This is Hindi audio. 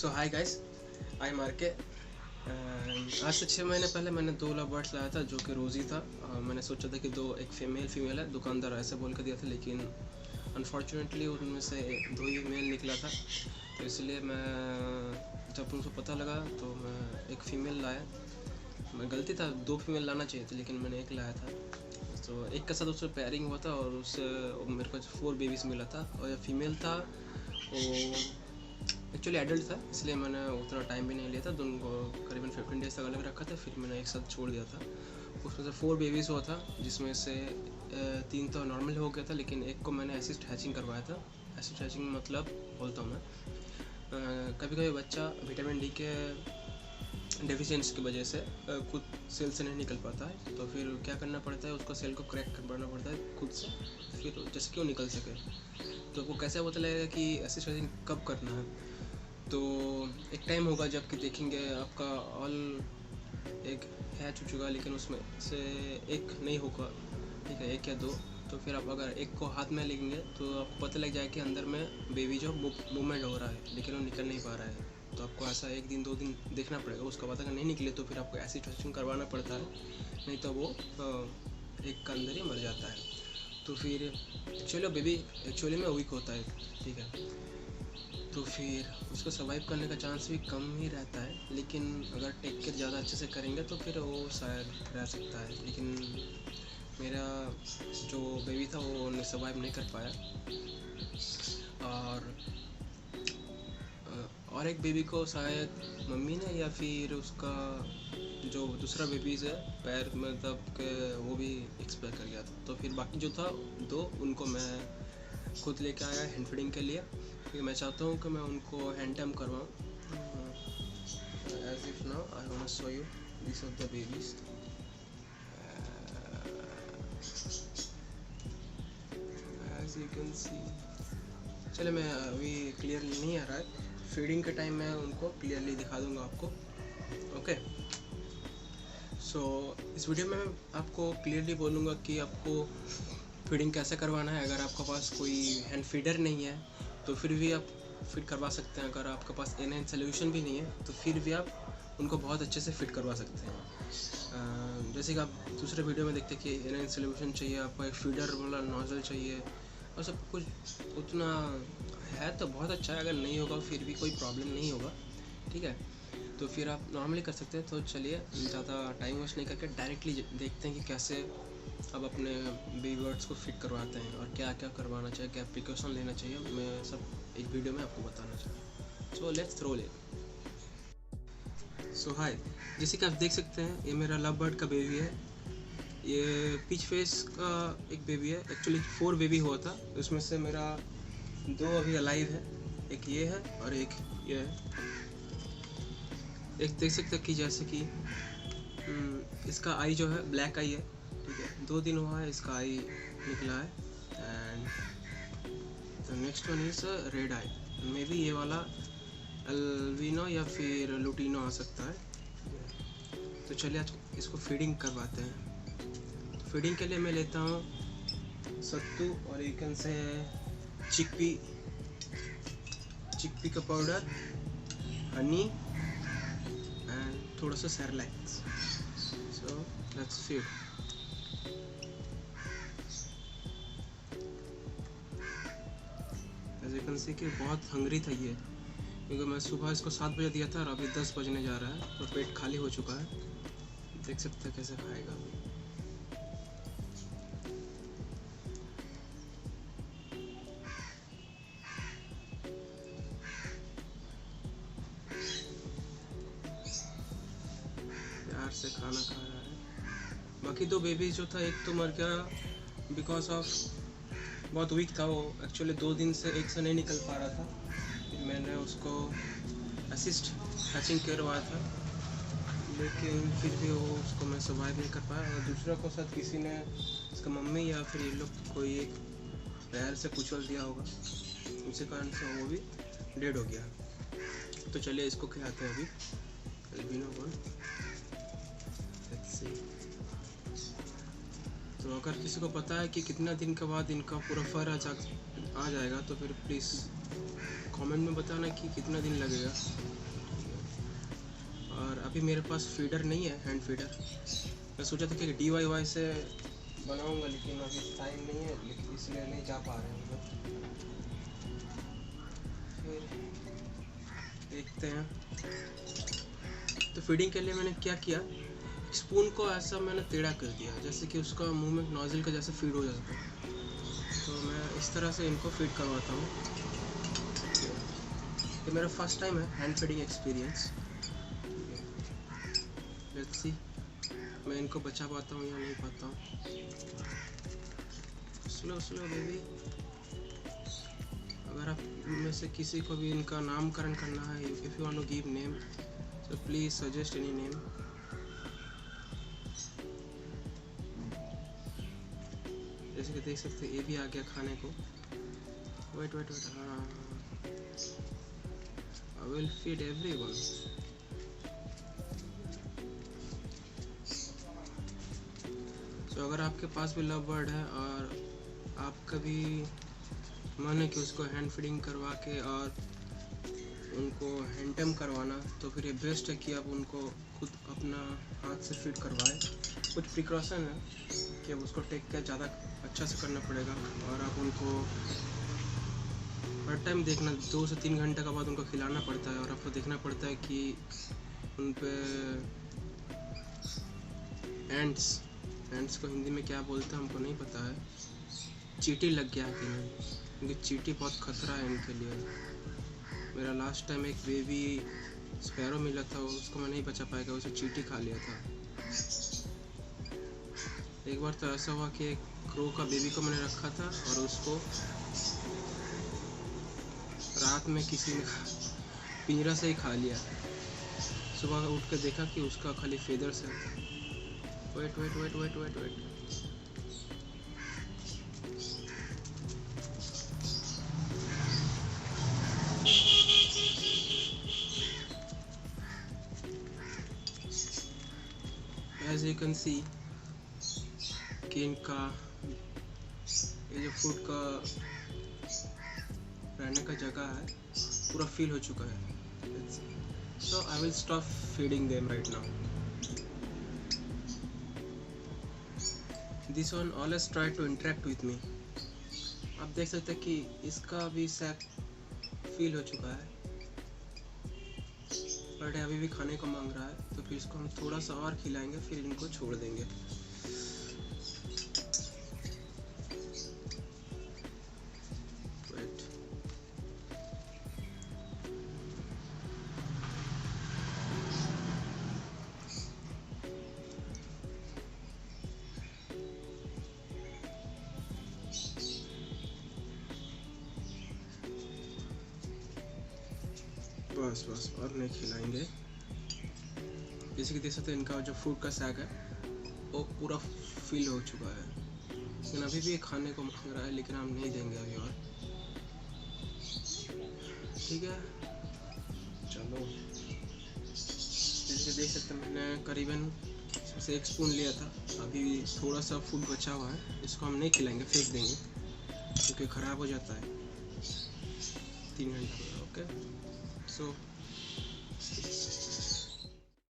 सो हाय गाइस, आई मार्के। आज से 6 महीने पहले मैंने 2 लव बर्ड्स लाया था जो कि रोज़ी था। मैंने सोचा था कि एक फीमेल है, दुकानदार ऐसे बोल कर दिया था, लेकिन अनफॉर्चुनेटली उनमें से 2 ही मेल निकला था। तो इसलिए मैं जब मुझे पता लगा तो मैं एक फ़ीमेल लाया। मैं गलती था, 2 फीमेल लाना चाहिए था, लेकिन मैंने 1 लाया था। तो एक के साथ उससे पेयरिंग हुआ था और उससे मेरे को 4 बेबीज़ मिला था। और यह फीमेल था वो एक्चुअली एडल्ट था, इसलिए मैंने उतना टाइम भी नहीं लिया था। दोनों को करीबन 15 डेज़ तक अलग रखा था, फिर मैंने एक साथ छोड़ दिया था। उसमें से 4 बेबीज़ हुआ था, जिसमें से 3 तो नॉर्मल हो गया था, लेकिन एक को मैंने एसिस्ट हैचिंग करवाया था। एसिस्ट हैचिंग मतलब बोलता हूँ मैं, कभी कभी बच्चा विटामिन डी के डेफिशिएंसी की वजह से खुद सेल से नहीं निकल पाता है, तो फिर क्या करना पड़ता है, उसको सेल को क्रैक करवाना पड़ता है खुद से, फिर जैसे कि वो निकल सके। तो वो कैसे पता लगेगा कि एसिस्ट हैचिंग कब करना है? तो एक टाइम होगा जब कि देखेंगे आपका ऑल एक हैच हो चुका, लेकिन उसमें से एक नहीं होगा, ठीक है, 1 या 2। तो फिर आप अगर एक को हाथ में लेंगे तो आपको पता लग जाए कि अंदर में बेबी जो मूवमेंट हो रहा है, लेकिन वो निकल नहीं पा रहा है। तो आपको ऐसा 1 दिन 2 दिन देखना पड़ेगा। उसका बाद अगर नहीं निकले तो फिर आपको एसिड टेस्टिंग करवाना पड़ता है, नहीं तो वो एक का अंदर ही मर जाता है। तो फिर एक्चुअली बेबी एक्चुअली में वीक होता है, ठीक है, तो फिर उसको सर्वाइव करने का चांस भी कम ही रहता है। लेकिन अगर टेक केयर ज़्यादा अच्छे से करेंगे तो फिर वो शायद रह सकता है। लेकिन मेरा जो बेबी था वो सर्वाइव नहीं कर पाया। और एक बेबी को शायद मम्मी ने या फिर उसका जो दूसरा बेबीज़ है पैर में दब के वो भी एक्सपायर कर गया था। तो फिर बाकी जो था 2 उनको मैं खुद लेके आया हैंड फीडिंग के लिए, क्योंकि मैं चाहता हूँ कि मैं उनको हैंड टाइम करवाऊँ। As if now I want to show you this of the babies. As you can see, चले मैं अभी क्लियरली नहीं आ रहा है, फीडिंग के टाइम मैं उनको क्लियरली दिखा दूँगा आपको। ओके, सो इस वीडियो में मैं आपको क्लियरली बोलूँगा कि आपको फीडिंग कैसे करवाना है। अगर आपके पास कोई हैंड फीडर नहीं है तो फिर भी आप फिट करवा सकते हैं। अगर आपके पास एनाइन सोल्यूशन भी नहीं है तो फिर भी आप उनको बहुत अच्छे से फिट करवा सकते हैं। जैसे कि आप दूसरे वीडियो में देखते हैं कि एनाइन सोल्यूशन चाहिए, आपको एक फीडर वाला नोजल चाहिए, और सब कुछ उतना है तो बहुत अच्छा है। अगर नहीं होगा फिर भी कोई प्रॉब्लम नहीं होगा, ठीक है, तो फिर आप नॉर्मली कर सकते हैं। तो चलिए ज़्यादा टाइम वेस्ट नहीं करके डायरेक्टली देखते हैं कि कैसे अब अपने बेबी बर्ड्स को फिट करवाते हैं और क्या क्या करवाना चाहिए, क्या प्रिकॉशन लेना चाहिए, मैं सब एक वीडियो में आपको बताना चाहिए। So let's throw it. So hi, जैसे कि आप देख सकते हैं ये मेरा लव बर्ड का बेबी है। ये पीच फेस का एक बेबी है। एक्चुअली 4 बेबी हुआ था, उसमें से मेरा 2 अभी अलाइव है, एक ये है और एक ये है। एक देख सकते हैं कि जैसे कि इसका आई जो है ब्लैक आई है, ठीक है, 2 दिन हुआ है इसका आई निकला है। And the next one is red I. May be ये वाला अल्बिनो या फिर लुटिनो आ सकता है। तो चलिए आज इसको फीडिंग करवाते हैं। फीडिंग के लिए मैं लेता हूँ सत्तू और एक से चिकपी का पाउडर, हनी एंड थोड़ा सा Cerelac. So let's feed. As you can see कि बहुत हंग्री था ये, क्योंकि मैं सुबह इसको 7 बजे दिया था और अभी 10 बजने जा रहा है और पेट खाली हो चुका है। देख सकते हैं कैसे खाएगा। प्यार से खाना खा रहा है। बाकी 2 बेबी जो था, एक तो मर गया बिकॉज ऑफ बहुत वीक था वो। एक्चुअली 2 दिन से एक से नहीं निकल पा रहा था, फिर मैंने उसको असिस्ट हैचिंग करवाया था, लेकिन फिर भी वो उसको मैं सर्वाइव नहीं कर पाया। और दूसरा को साथ किसी ने, इसका मम्मी या फिर ये लोग कोई एक पैर से कुचल दिया होगा, उसी कारण से वो भी डेड हो गया। तो चलिए इसको खिलाते हैं अभी अल्बिनो को। Let's see. तो अगर किसी को पता है कि कितना दिन के बाद इनका पूरा फर आ जाएगा तो फिर प्लीज़ कमेंट में बताना कि कितना दिन लगेगा। और अभी मेरे पास फीडर नहीं है, हैंड फीडर। मैं सोचा था कि DIY से बनाऊंगा, लेकिन अभी टाइम नहीं है, लेकिन इसलिए नहीं जा पा रहे हैं हम लोग। फिर देखते हैं। तो फीडिंग के लिए मैंने क्या किया, स्पून को ऐसा मैंने टेढ़ा कर दिया जैसे कि उसका मुंह में नोजल का जैसे फीड हो जाता है। तो मैं इस तरह से इनको फीड करवाता हूँ। ये मेरा फर्स्ट टाइम है hand feeding experience. Let's see मैं इनको बचा पाता हूँ या नहीं पाता हूँ। Slow slow baby. अगर आप में से किसी को भी इनका नामकरण करना है, if you want to give name, so please suggest any name. जैसे कि देख सकते हैं ये भी आ गया खाने को। वेट वेट वेट, हाँ, आई विल फीड एवरीवन। तो अगर आपके पास भी लव बर्ड है और आप कभी मन है कि उसको हैंड फीडिंग करवा के और उनको हैंडटम करवाना, तो फिर ये बेस्ट है कि आप उनको खुद अपना हाथ से फीड करवाएं। कुछ प्रिकॉशन है कि अब उसको टेक केयर ज़्यादा अच्छा से करना पड़ेगा, और आप उनको हर टाइम देखना, 2 से 3 घंटे के बाद उनको खिलाना पड़ता है, और आपको देखना पड़ता है कि उन पे एंड्स को हिंदी में क्या बोलते हैं हमको नहीं पता है, चींटी लग गया है कि नहीं, क्योंकि चींटी बहुत खतरा है इनके लिए। मेरा लास्ट टाइम एक बेबी स्पैरो मिला था, उसको मैं नहीं बचा पाया, उसे चींटी खा लिया था। एक बार तो ऐसा हुआ कि एक क्रो का बेबी को मैंने रखा था और उसको रात में किसी ने पिंजरा से ही खा लिया। सुबह उठ के देखा कि उसका खाली फेदर्स है। Wait wait wait wait wait wait, as you can see कि इनका ये जो फूड का रहने का जगह है पूरा फिल हो चुका है। So I will stop feeding them right now. This one always try to interact with me. आप देख सकते हैं कि इसका भी सैक फील हो चुका है, बट अभी भी खाने को मांग रहा है, तो फिर इसको हम थोड़ा सा और खिलाएंगे, फिर इनको छोड़ देंगे। बस बस और नहीं खिलाएंगे। जैसे कि देख सकते हैं इनका जो फूड का सैक है वो पूरा फिल हो चुका है, लेकिन अभी भी खाने को मांग रहा है, लेकिन हम नहीं देंगे अभी और। ठीक है, चलो। जैसे कि देख सकते हैं मैंने करीबन से 1 स्पून लिया था, अभी थोड़ा सा फूड बचा हुआ है, इसको हम नहीं खिलाएंगे, फेंक देंगे क्योंकि ख़राब हो जाता है 3 घंटे में। ओके, सो